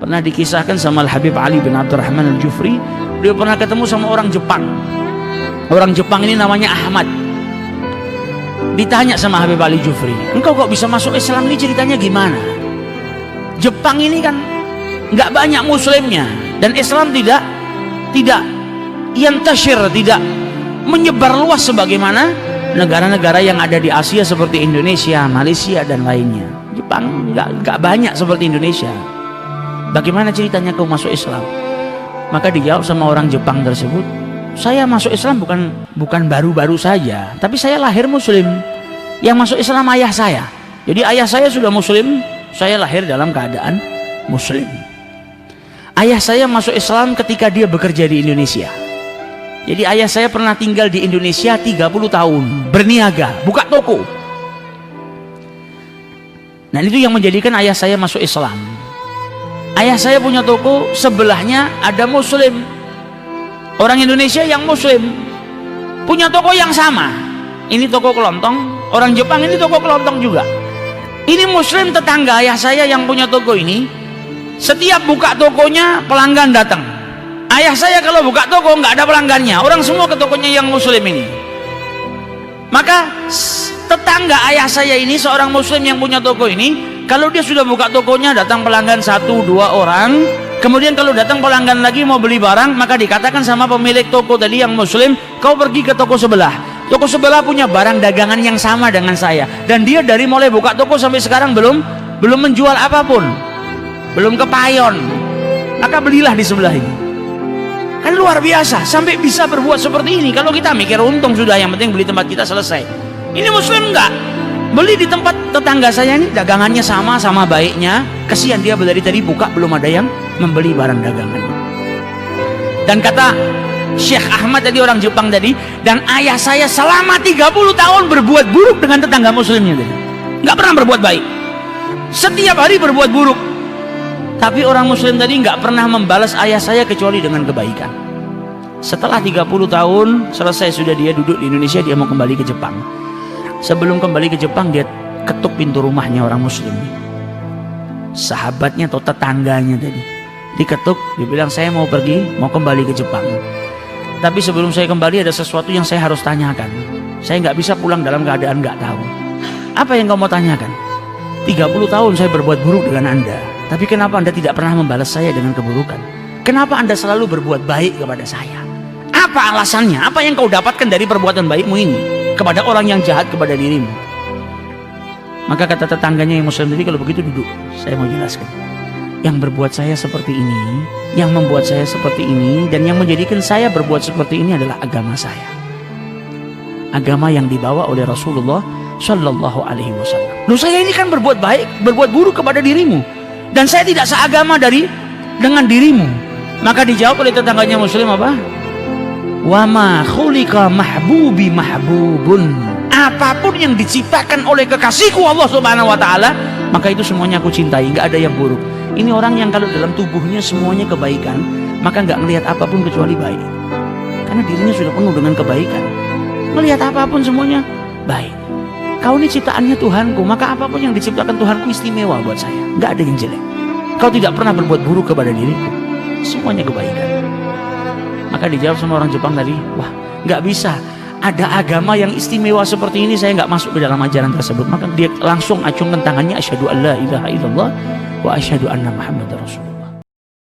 Pernah dikisahkan sama Al-Habib Ali bin Abdurrahman Al-Jufri, dia pernah ketemu sama orang Jepang. Orang Jepang ini namanya Ahmad. Ditanya sama Habib Ali Jufri, engkau kok bisa masuk Islam, ini ceritanya gimana? Jepang ini kan nggak banyak muslimnya, dan Islam tidak yantashir, tidak menyebar luas sebagaimana negara-negara yang ada di Asia seperti Indonesia, Malaysia dan lainnya. Jepang nggak banyak seperti Indonesia. Bagaimana ceritanya kau masuk Islam? Maka dijawab sama orang Jepang tersebut, saya masuk Islam bukan baru-baru saja, tapi saya lahir muslim. Yang masuk Islam ayah saya. Jadi ayah saya sudah muslim, saya lahir dalam keadaan muslim. Ayah saya masuk Islam ketika dia bekerja di Indonesia. Jadi ayah saya pernah tinggal di Indonesia 30 tahun, berniaga, buka toko. Nah, itu yang menjadikan ayah saya masuk Islam. Ayah saya punya toko, sebelahnya ada muslim, orang Indonesia yang muslim, punya toko yang sama. Ini toko kelontong, orang Jepang ini toko kelontong juga. Ini muslim tetangga ayah saya yang punya toko ini, setiap buka tokonya pelanggan datang. Ayah saya kalau buka toko nggak ada pelanggannya, orang semua ke tokonya yang muslim ini. Maka tetangga ayah saya ini, seorang muslim yang punya toko ini, kalau dia sudah buka tokonya datang pelanggan 1-2 orang, kemudian kalau datang pelanggan lagi mau beli barang, maka dikatakan sama pemilik toko tadi yang muslim, kau pergi ke toko sebelah. Toko sebelah punya barang dagangan yang sama dengan saya, dan dia dari mulai buka toko sampai sekarang belum menjual apapun, belum kepayon. Maka belilah di sebelah ini. Kan luar biasa, sampai bisa berbuat seperti ini. Kalau kita mikir untung sudah, yang penting beli tempat kita selesai. Ini muslim enggak, beli di tempat tetangga saya ini, dagangannya sama baiknya. Kesian dia dari tadi buka belum ada yang membeli barang dagangannya. Dan kata Syekh Ahmad tadi, orang Jepang tadi, dan ayah saya selama 30 tahun berbuat buruk dengan tetangga muslimnya tadi. Nggak pernah berbuat baik, setiap hari berbuat buruk. Tapi orang muslim tadi nggak pernah membalas ayah saya kecuali dengan kebaikan. Setelah 30 tahun selesai sudah, dia duduk di Indonesia, dia mau kembali ke Jepang. Sebelum kembali ke Jepang, dia ketuk pintu rumahnya orang muslim, sahabatnya atau tetangganya tadi. Diketuk, dia bilang, saya mau pergi, mau kembali ke Jepang, tapi sebelum saya kembali ada sesuatu yang saya harus tanyakan. Saya nggak bisa pulang dalam keadaan nggak tahu. Apa yang kau mau tanyakan? 30 tahun saya berbuat buruk dengan Anda, tapi kenapa Anda tidak pernah membalas saya dengan keburukan? Kenapa Anda selalu berbuat baik kepada saya? Apa alasannya? Apa yang kau dapatkan dari perbuatan baikmu ini kepada orang yang jahat kepada dirimu? Maka kata tetangganya yang muslim tadi, kalau begitu duduk, saya mau jelaskan. Yang berbuat saya seperti ini, yang membuat saya seperti ini, dan yang menjadikan saya berbuat seperti ini adalah agama saya. Agama yang dibawa oleh Rasulullah Shallallahu Alaihi Wasallam. Loh, saya ini kan berbuat baik, berbuat buruk kepada dirimu, dan saya tidak seagama dengan dirimu. Maka dijawab oleh tetangganya muslim apa? Wa ma khuliqa mahbubi mahbubun. Apapun yang diciptakan oleh kekasihku Allah Subhanahu wa taala, maka itu semuanya aku cintai, nggak ada yang buruk. Ini orang yang kalau dalam tubuhnya semuanya kebaikan, maka nggak melihat apapun kecuali baik, karena dirinya sudah penuh dengan kebaikan. Melihat apapun semuanya baik. Kau ini ciptaannya Tuhanku, maka apapun yang diciptakan Tuhanku istimewa buat saya, nggak ada yang jelek. Kau tidak pernah berbuat buruk kepada diriku, semuanya kebaikan. Maka dijawab sama orang Jepang tadi, wah, nggak bisa ada agama yang istimewa seperti ini, saya nggak masuk ke dalam ajaran tersebut. Maka dia langsung acungkan tangannya, asyhadu an la ilaha illallah wa asyhadu anna Muhammadar Rasulullah.